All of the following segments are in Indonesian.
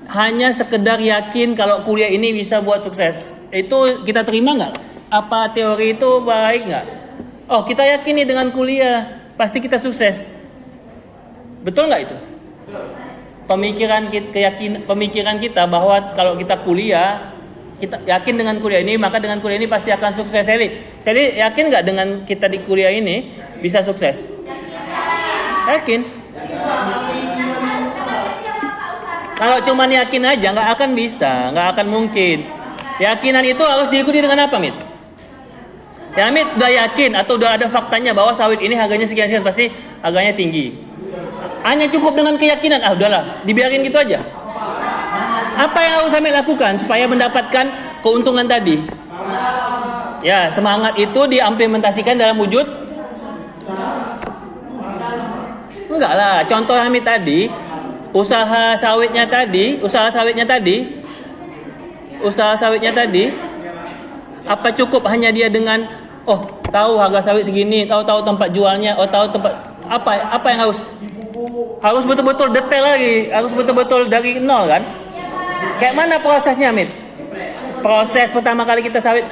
hanya sekedar yakin kalau kuliah ini bisa buat sukses. Itu kita terima nggak? Apa teori itu baik nggak? Oh, kita yakin nih dengan kuliah pasti kita sukses. Betul nggak itu? Pemikiran kita bahwa kalau kita kuliah, kita yakin dengan kuliah ini, maka dengan kuliah ini pasti akan sukses. Sally yakin nggak dengan kita di kuliah ini bisa sukses? Yakin? Kalau cuma yakin aja nggak akan bisa, nggak akan mungkin. Keyakinan itu harus diikuti dengan apa, Mit? Ya, Mit, udah yakin atau udah ada faktanya bahwa sawit ini harganya sekian-sekian, pasti harganya tinggi. Hanya cukup dengan keyakinan, udahlah, dibiarin gitu aja. Apa yang harus Amit lakukan supaya mendapatkan keuntungan tadi? Ya, semangat itu diimplementasikan dalam wujud? Enggak lah, contoh Amit tadi, usaha sawitnya tadi, apa cukup hanya dia dengan tahu harga sawit segini, tahu tempat jualnya, tahu tempat apa yang harus betul-betul detail lagi, harus betul-betul dari nol kan? Kayak mana prosesnya, Mit? Proses pertama kali kita sawit,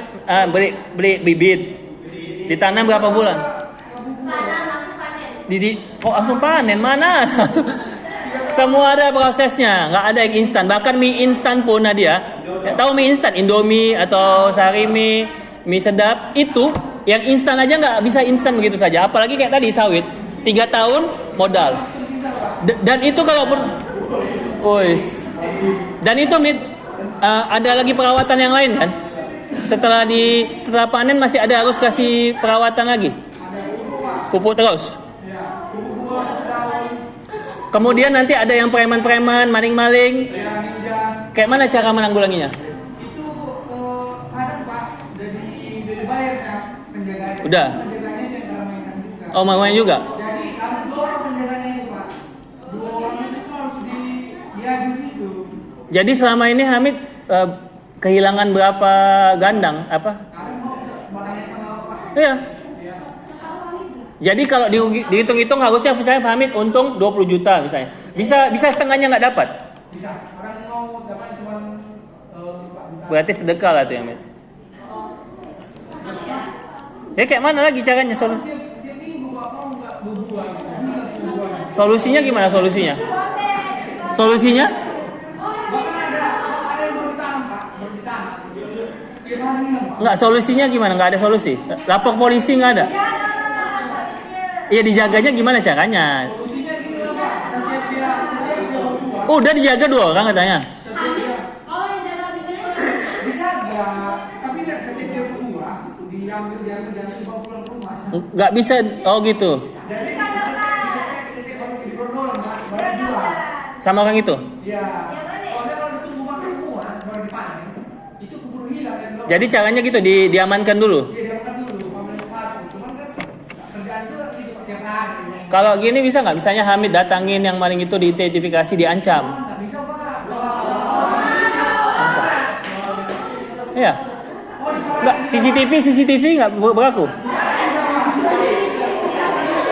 beli bibit, ditanam berapa bulan? Langsung panen mana? Semua ada prosesnya, nggak ada yang instan. Bahkan mie instan pun Nadia, tahu mie instan, Indomie atau Sari mie sedap itu, yang instan aja nggak bisa instan begitu saja. Apalagi kayak tadi sawit, 3 tahun modal. Dan itu kalaupun, dan itu ada lagi perawatan yang lain kan? Setelah panen masih ada harus kasih perawatan lagi, pupuk terus. Kemudian nanti ada yang preman-preman, maling-maling. Kayak mana cara menanggulanginya? Udah. Oh, mamanya juga. Jadi selama ini Hamid kehilangan berapa gandang? Apa? Iya. Jadi kalau dihitung-hitung harusnya misalnya Hamid untung 20 juta misalnya. Bisa setengahnya nggak dapat. Bisa. Orang mau dapat cuma berarti sedekah lah tuh Hamid. Ya kayak mana lagi caranya solusinya gimana solusinya? Enggak, solusinya gimana? Enggak ada solusi. Lapor polisi enggak ada. Iya, dijaganya gimana caranya? Udah dijaga 2 orang katanya. Enggak bisa. Oh gitu. Sama orang itu? Jadi caranya gitu, diamankan dulu. Kalau gini bisa nggak? Misalnya Hamid datangin yang maling itu, diidentifikasi, diancam. Iya. Nggak, CCTV nggak berlaku.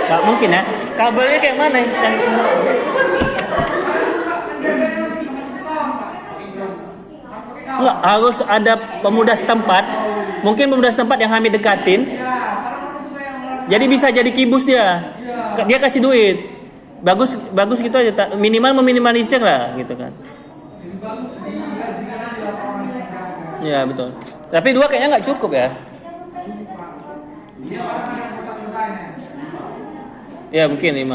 Nggak mungkin ya. Kabelnya kayak mana? Enggak, harus ada pemuda setempat. Mungkin pemuda setempat yang Hamid dekatin. Jadi bisa jadi kibus dia. Dia kasih duit. Bagus gitu aja. Minimal meminimalisir lah gitu kan. Iya betul. Tapi 2 kayaknya nggak cukup ya. Ya mungkin 5.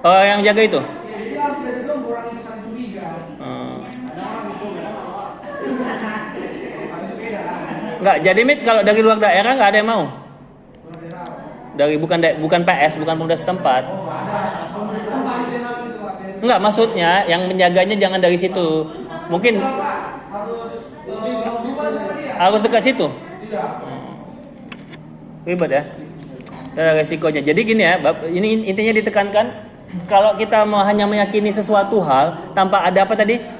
Oh yang jaga itu? Enggak, jadi Mit kalau dari luar daerah nggak ada yang mau. Bukan PS, bukan pemuda setempat. Enggak, maksudnya yang menjaganya jangan dari situ. Mungkin harus dekat situ. Ribet ya. Ada resikonya. Jadi gini ya, ini intinya ditekankan, kalau kita mau hanya meyakini sesuatu hal tanpa ada apa tadi?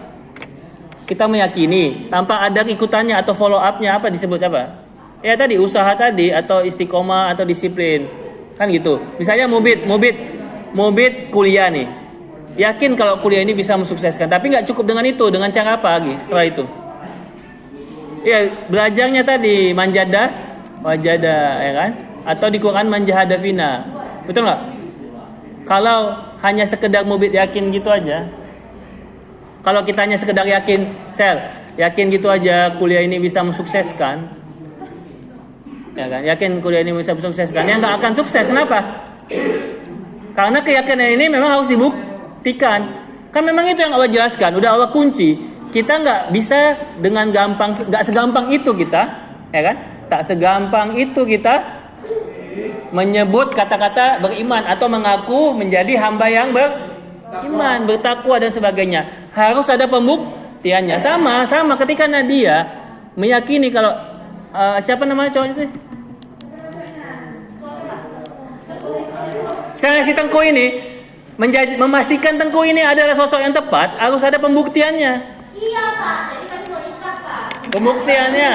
Kita meyakini tanpa ada ikutannya atau follow up-nya, apa disebut apa? Ya tadi usaha tadi atau istiqomah atau disiplin. Kan gitu. Misalnya Mubit kuliah nih. yakin kalau kuliah ini bisa mensukseskan. Tapi nggak cukup dengan itu, dengan cara apa lagi setelah itu? Ya belajarnya tadi manjada, wajada, ya kan? Atau di Quran manjahada fina, betul nggak? Kalau hanya sekedar mubit yakin gitu aja, kalau kita hanya sekedar yakin, yakin gitu aja kuliah ini bisa mensukseskan, ya kan? Yakin kuliah ini bisa mensukseskan, ya nggak akan sukses. Kenapa? Karena keyakinan ini memang harus dibuktikan. Kan memang itu yang Allah jelaskan, udah Allah kunci. Kita nggak bisa dengan gampang, nggak segampang itu kita, ya kan? Tak segampang itu kita menyebut kata-kata beriman atau mengaku menjadi hamba yang beriman, bertakwa dan sebagainya. Harus ada pembuktiannya. Sama ketika Nadia meyakini kalau siapa nama cowok itu? Si Tengku ini memastikan Tengku ini adalah sosok yang tepat, harus ada pembuktiannya. Iya Pak, jadi kan mau nikah Pak. Pembuktiannya,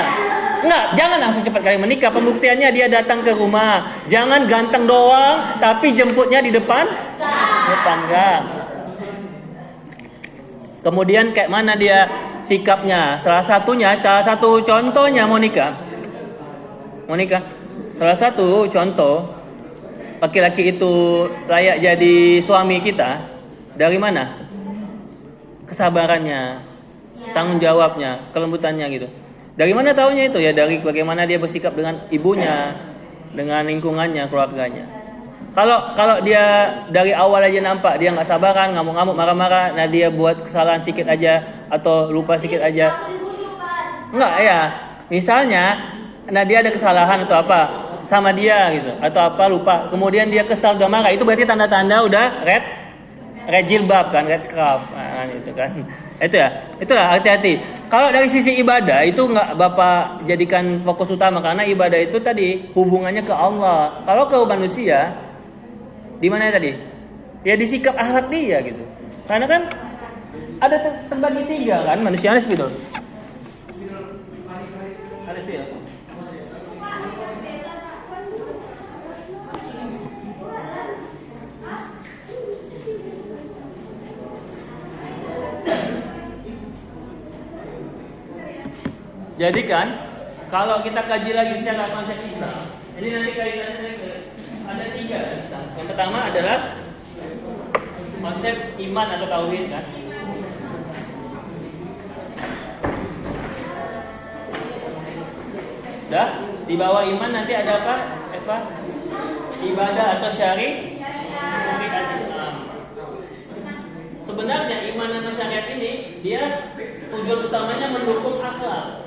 enggak, jangan langsung cepat kali menikah. Pembuktiannya dia datang ke rumah, jangan ganteng doang, tapi jemputnya di depan gang. Kemudian kayak mana dia sikapnya? Salah satu contohnya Monica. Salah satu contoh laki-laki itu layak jadi suami kita dari mana? Kesabarannya, tanggung jawabnya, kelembutannya gitu. Dari mana taunya itu? Ya dari bagaimana dia bersikap dengan ibunya, dengan lingkungannya, keluarganya. Kalau dia dari awal aja nampak dia nggak sabaran, ngamuk-ngamuk, marah-marah, nah dia buat kesalahan sedikit aja atau lupa sedikit aja. Enggak ya. Misalnya, nah dia ada kesalahan atau apa sama dia gitu atau apa lupa. Kemudian dia kesal udah marah, itu berarti tanda-tanda udah red jilbab kan, red scarf. Nah, itu kan. Itulah hati-hati. Kalau dari sisi ibadah itu nggak Bapak jadikan fokus utama karena ibadah itu tadi hubungannya ke Allah. Kalau ke manusia di mana tadi? Ya di sikap akhlak dia gitu. Karena kan ada terbagi tiga kan manusia harus gitu. Harus ya. Jadi kan, kalau kita kaji lagi secara konsep Islam, ini nanti kaitannya ada tiga Islam. Yang pertama adalah konsep iman atau tauhid kan. Dah, di bawah iman nanti ada apa? Ibadah atau syariat Islam. Sebenarnya iman dan syariat ini dia tujuan utamanya mendukung akhlak.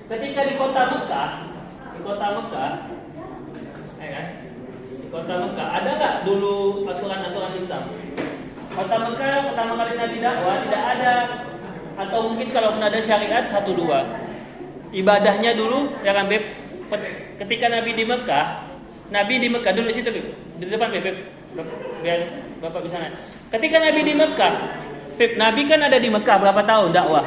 Ketika di kota Mekah, ya kan? Di kota Mekah ada nggak dulu aturan-aturan Islam? Kota Mekah pertama kali Nabi dakwah tidak ada, atau mungkin kalaupun ada syariat 1-2. Ibadahnya dulu, ya kan Beb? Ketika Nabi di Mekah dulu di situ Beb, di depan Beb, biar Bapak bisa naik. Ketika Nabi di Mekah, Beb, Nabi kan ada di Mekah berapa tahun dakwah?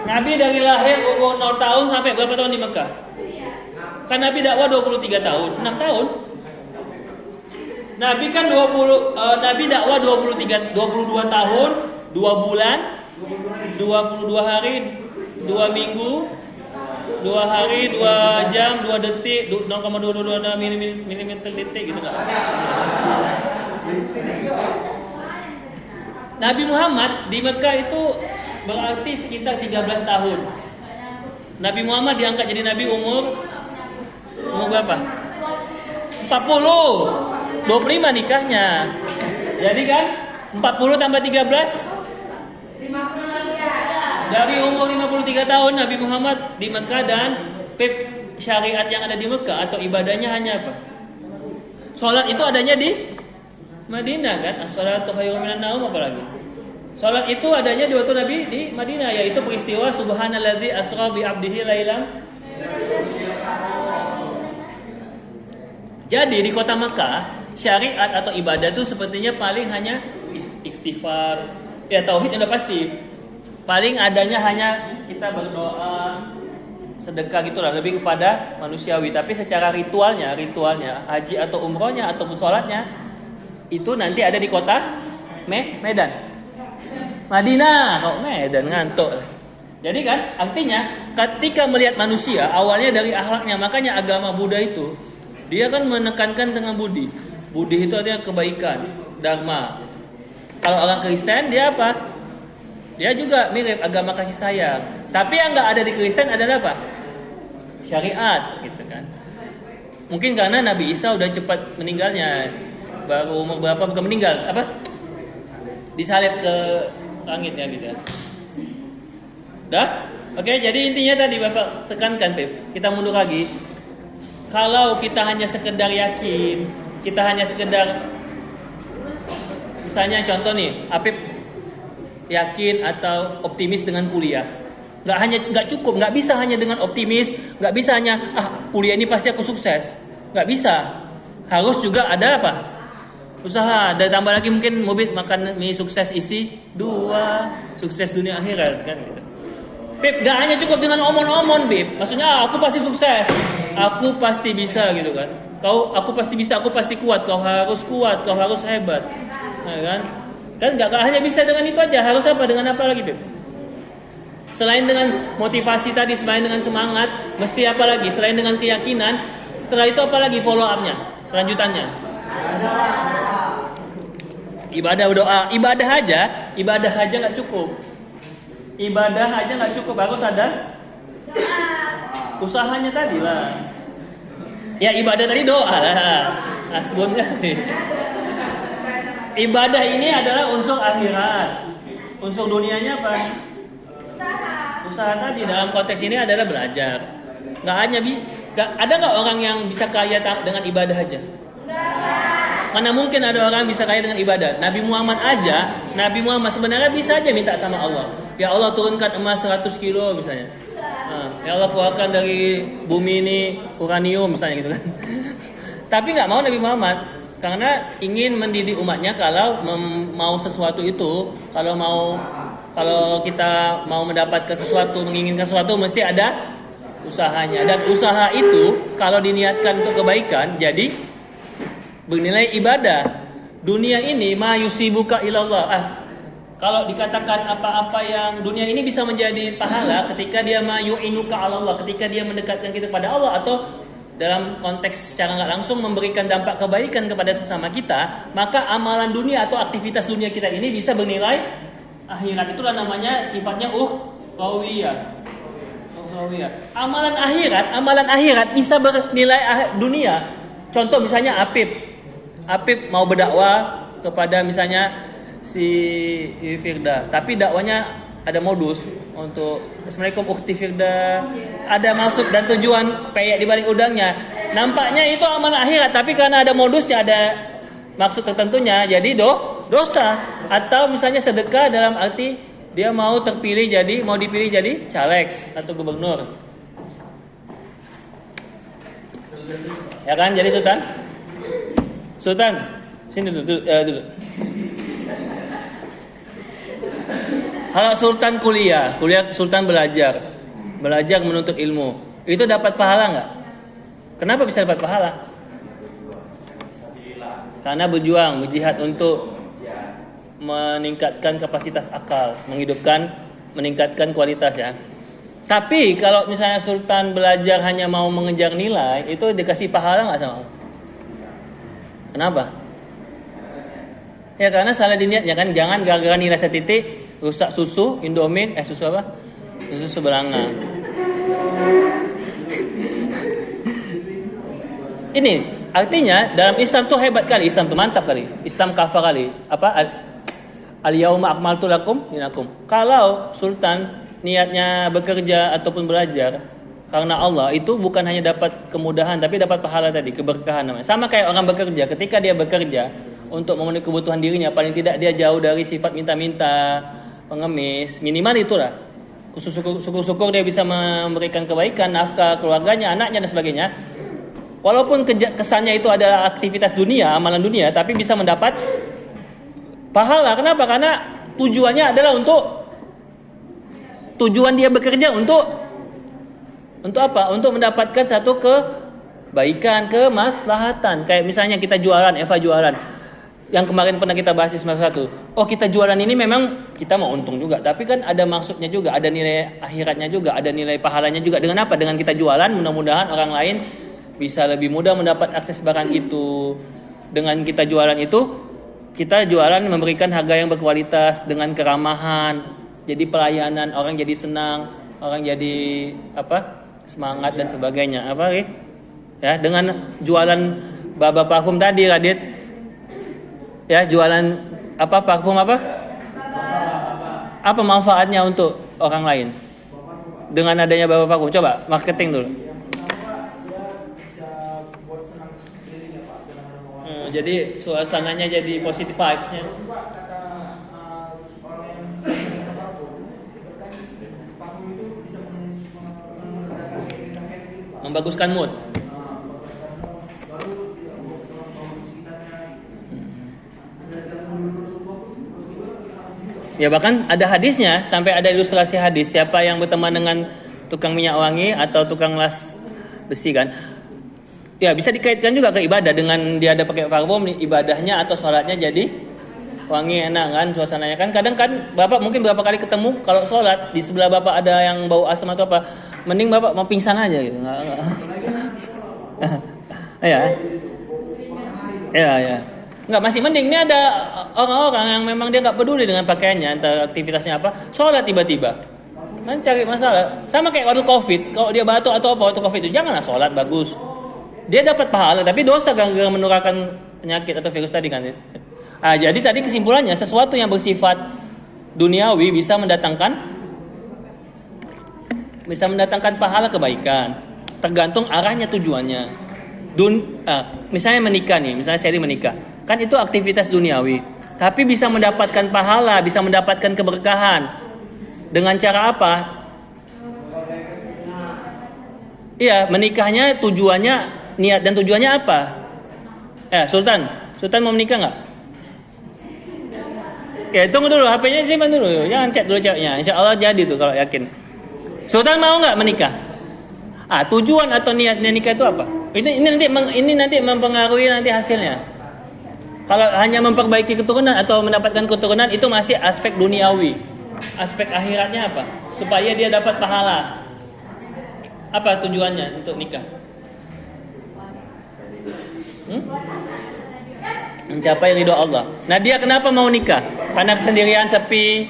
Nabi dari lahir umur 0 tahun sampai berapa tahun di Mekah? Kan Nabi dakwah 23 tahun, 6 tahun. Nabi kan Nabi dakwah 22 tahun, 2 bulan, 22 hari, 2 minggu, 2 hari, 2 jam, 2 detik, 0,222 mm detik gitu kan. Nabi Muhammad di Mekah itu berarti sekitar 13 tahun. Nabi Muhammad diangkat jadi Nabi umur berapa? 40. 25 nikahnya. Jadi kan 40 tambah 13 dari umur 53 tahun Nabi Muhammad di Mekah, dan syariat yang ada di Mekah atau ibadahnya hanya apa? Salat itu adanya di Madinah kan? As-salatu khairun minan naum, apalagi. Salat itu adanya di waktu Nabi di Madinah, yaitu peristiwa subhanalladzi asra bi 'abdihi lailan. Jadi di kota Mekah, syariat atau ibadah itu sepertinya paling hanya istighfar. Ya tauhid udah pasti. Paling adanya hanya kita berdoa, sedekah gitulah, lebih kepada manusiawi. Tapi secara ritualnya haji atau umrohnya ataupun sholatnya itu nanti ada di kota Medan. Madinah, kok Medan ngantuk. Jadi kan artinya ketika melihat manusia awalnya dari akhlaknya, makanya agama Buddha itu dia kan menekankan dengan budi. Budi itu artinya kebaikan, dharma. Kalau orang Kristen dia apa? Dia juga mirip agama kasih sayang. Tapi yang nggak ada di Kristen adalah apa? Syariat, gitu kan. Mungkin karena Nabi Isa udah cepat meninggalnya, baru umur berapa bukan meninggal, apa? Disalib ke langitnya gitu ya. Dah? Oke, jadi intinya tadi Bapak tekankan, Pep. Kita mundur lagi. Kalau kita hanya sekedar yakin, kita hanya sekedar, misalnya contoh nih, Apip yakin atau optimis dengan kuliah. Nggak cukup, nggak bisa hanya dengan optimis, nggak bisa hanya kuliah ini pasti aku sukses. Nggak bisa. Harus juga ada apa? Usaha. Dan tambah lagi mungkin mobil makan mie sukses isi 2, sukses dunia akhirat kan gitu. Pip, gak hanya cukup dengan omon-omon, Pip. Maksudnya aku pasti sukses, aku pasti bisa gitu kan. Aku pasti bisa, aku pasti kuat. Kau harus hebat, nah, kan? Kan gak hanya bisa dengan itu aja. Harus apa? Dengan apa lagi, Pip? Selain dengan motivasi tadi, selain dengan semangat, mesti apa lagi? Selain dengan keyakinan, setelah itu apa lagi follow up-nya, kelanjutannya? Ibadah, doa, ibadah aja nggak cukup. Ibadah aja nggak cukup, harus ada usahanya tadi lah. Ya ibadah tadi doa lah. Nah, sebelumnya ibadah ini adalah unsur akhirat. Unsur dunianya apa? Usaha tadi dalam konteks ini adalah belajar. Nggak hanya ada nggak orang yang bisa kaya dengan ibadah aja? Mana mungkin ada orang bisa kaya dengan ibadah? Nabi Muhammad sebenarnya bisa aja minta sama Allah. Ya Allah turunkan emas 100 kilo misalnya. Ya Allah keluarkan dari bumi ini uranium misalnya gitu kan. Tapi nggak mau Nabi Muhammad karena ingin mendidik umatnya kalau mau sesuatu itu, kalau kita mau mendapatkan sesuatu, menginginkan sesuatu mesti ada usahanya. Dan usaha itu kalau diniatkan untuk kebaikan jadi bernilai ibadah. Dunia ini ma yusibuka ilallah. Kalau dikatakan apa-apa yang dunia ini bisa menjadi pahala ketika dia ma yu'inuka Allah, ketika dia mendekatkan kita kepada Allah, atau dalam konteks secara nggak langsung memberikan dampak kebaikan kepada sesama kita, maka amalan dunia atau aktivitas dunia kita ini bisa bernilai akhirat. Itulah namanya sifatnya ukhrawiyah. Amalan akhirat bisa bernilai dunia. Contoh misalnya Apip mau berdakwah kepada misalnya si Firda, tapi dakwanya ada modus untuk Assalamualaikum ukhti Firda, ada maksud dan tujuan peyek di balik udangnya. Nampaknya itu amalan akhirat, tapi karena ada modusnya, ada maksud tertentunya, jadi dosa. Atau misalnya sedekah dalam arti dia mau dipilih jadi caleg atau gubernur. Ya kan, jadi Sultan, sini dulu. Kalau Sultan kuliah Sultan belajar menuntut ilmu, itu dapat pahala nggak? Kenapa bisa dapat pahala? Karena berjihad untuk meningkatkan kapasitas akal, meningkatkan kualitas ya. Tapi kalau misalnya Sultan belajar hanya mau mengejar nilai, itu dikasih pahala nggak sama Allah? Kenapa? Ya karena salah diniatnya kan. Jangan gara-gara nilai setitik rusak susu Indomie, susu apa? Susu sebelanga. Ini artinya dalam Islam tuh hebat kali, Islam tuh mantap kali, Islam kafah kali. Apa? Al-yauma akmaltu lakum dinakum. Kalau Sultan niatnya bekerja ataupun belajar karena Allah, itu bukan hanya dapat kemudahan tapi dapat pahala tadi, keberkahan namanya. Sama kayak orang bekerja, ketika dia bekerja untuk memenuhi kebutuhan dirinya, paling tidak dia jauh dari sifat minta-minta, pengemis, minimal itulah. Syukur-syukur dia bisa memberikan kebaikan, nafkah keluarganya, anaknya dan sebagainya. Walaupun kesannya itu adalah aktivitas dunia, amalan dunia, tapi bisa mendapat pahala. Kenapa? Karena tujuannya adalah tujuan dia bekerja untuk apa? Untuk mendapatkan satu kebaikan, kemaslahatan. Kayak misalnya kita jualan, Eva jualan. yang kemarin pernah kita bahas di semester 1. Oh, kita jualan ini memang kita mau untung juga, tapi kan ada maksudnya juga, ada nilai akhiratnya juga, ada nilai pahalanya juga. Dengan apa? Dengan kita jualan, mudah-mudahan orang lain bisa lebih mudah mendapat akses barang itu. Dengan kita jualan itu, kita jualan memberikan harga yang berkualitas dengan keramahan. Jadi pelayanan, orang jadi senang, orang jadi semangat dan sebagainya. Ya, dengan jualan baba parfum tadi, Radit. Ya, jualan parfum apa? Apa manfaatnya untuk orang lain? Dengan adanya baba parfum, coba marketing dulu. Jadi suasananya jadi positive vibes-nya. Membaguskan mood. Ya, bahkan ada hadisnya, sampai ada ilustrasi hadis, siapa yang berteman dengan tukang minyak wangi atau tukang las besi kan. Ya, bisa dikaitkan juga ke ibadah. Dengan dia ada pakai parfum, ibadahnya atau sholatnya jadi wangi, enak kan suasananya kan. Kadang kan Bapak mungkin berapa kali ketemu, kalau sholat di sebelah Bapak ada yang bau asam atau apa, mending Bapak mau pingsan aja gitu. Ya. Nggak, masih mending. Ini ada orang-orang yang memang dia nggak peduli dengan pakaiannya, entah aktivitasnya apa, sholat tiba-tiba kan cari masalah. Sama kayak waktu COVID, kalau dia batuk atau apa waktu COVID itu, janganlah sholat, bagus. Dia dapat pahala, tapi dosa gara-gara menularkan penyakit atau virus tadi kan. Jadi tadi kesimpulannya, sesuatu yang bersifat duniawi bisa mendatangkan pahala kebaikan, tergantung arahnya, tujuannya. Misalnya menikah nih, misalnya Sally menikah, kan itu aktivitas duniawi, tapi bisa mendapatkan pahala, bisa mendapatkan keberkahan. Dengan cara apa? Iya, menikahnya tujuannya, niat dan tujuannya apa? Sultan mau menikah nggak? Ya, tunggu dulu, HP-nya simpan dulu, jangan chat dulu ceweknya. Insya Allah jadi tuh kalau yakin. Sultan mau nggak menikah? Tujuan atau niatnya nikah itu apa? Ini nanti mempengaruhi nanti hasilnya. Kalau hanya memperbaiki keturunan atau mendapatkan keturunan, itu masih aspek duniawi. Aspek akhiratnya apa? Supaya dia dapat pahala. Apa tujuannya untuk nikah? Mencapai ridho Allah. Nah, dia kenapa mau nikah? Karena kesendirian, sepi.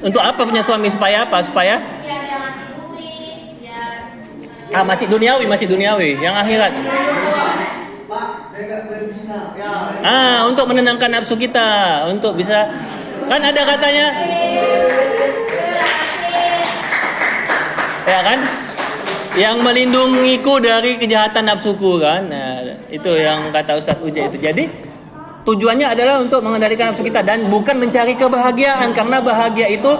Untuk apa punya suami? Supaya apa? Supaya masih duniawi, yang akhirat. Untuk menenangkan nafsu kita, untuk bisa, kan ada katanya, ya kan, yang melindungiku dari kejahatan nafsuku kan. Nah, itu yang kata Ustadz Uje itu. Jadi tujuannya adalah untuk mengendalikan nafsu kita dan bukan mencari kebahagiaan, karena bahagia itu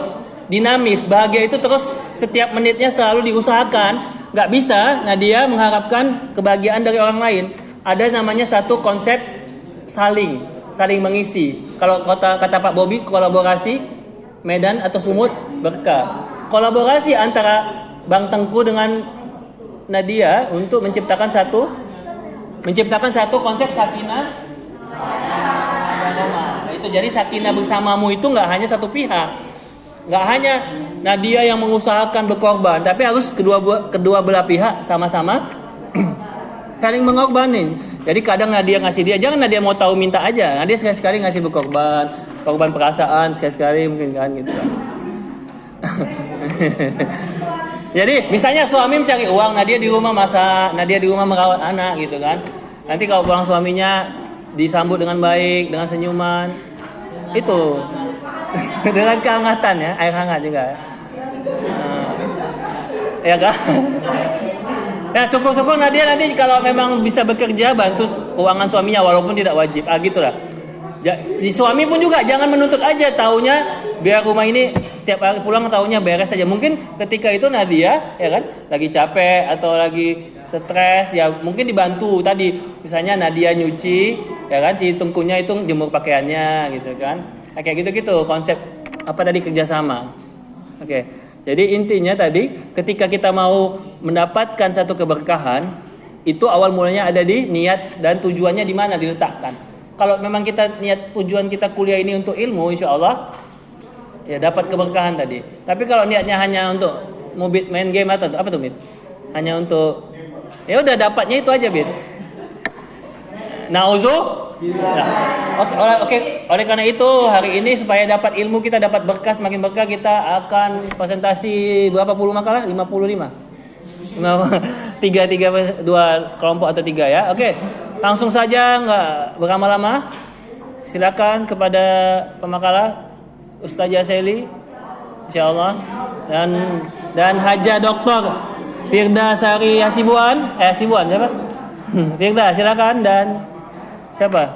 dinamis. Bahagia itu terus setiap menitnya selalu diusahakan. Nggak bisa Nadia mengharapkan kebahagiaan dari orang lain. Ada namanya satu konsep saling mengisi. Kalau kata Pak Bobi, kolaborasi Medan atau Sumut berkah. Kolaborasi antara Bang Tengku dengan Nadia untuk menciptakan satu konsep sakinah. Itu jadi sakinah bersamamu itu nggak hanya satu pihak, nggak hanya Nadia yang mengusahakan berkorban, tapi harus kedua belah pihak sama-sama saling mengorbanin. Jadi kadang Nadia ngasih dia, jangan Nadia mau tahu minta aja, Nadia sekali-sekali ngasih korban perasaan sekali-sekali mungkin kan gitu kan. Jadi misalnya suami mencari uang, Nadia di rumah masak, Nadia di rumah merawat anak gitu kan. Nanti kalau pulang suaminya disambut dengan baik, dengan senyuman, itu dengan kehangatan ya, air hangat juga. Ya kan? Ya syukur-syukur Nadia nanti kalau memang bisa bekerja bantu keuangan suaminya walaupun tidak wajib. Gitulah. Di suami pun juga jangan menuntut aja, taunya biar rumah ini setiap hari pulang taunya beres saja. Mungkin ketika itu Nadia ya kan lagi capek atau lagi stres, ya mungkin dibantu tadi. Misalnya Nadia nyuci, ya kan, si Tengkunya itu jemur pakaiannya gitu kan. Kayak gitu-gitu konsep apa tadi, kerjasama. Oke. Jadi intinya tadi ketika kita mau mendapatkan satu keberkahan, itu awal mulanya ada di niat dan tujuannya di mana diletakkan. Kalau memang kita niat tujuan kita kuliah ini untuk ilmu, insya Allah ya dapat keberkahan tadi. Tapi kalau niatnya hanya untuk mubit main game atau apa tuh, Mit? Hanya untuk ya udah dapatnya itu aja, Bit. Oke. Oleh karena itu hari ini supaya dapat ilmu kita dapat berkah, semakin berkah kita akan presentasi berapa puluh makalah? 55. Tiga dua kelompok atau tiga ya. Oke. Langsung saja nggak berlama-lama. Silakan kepada pemakalah Ustazah Seli, insyaallah, dan Haja Doktor Firda Sari Hasibuan siapa? Firda silakan, dan siapa?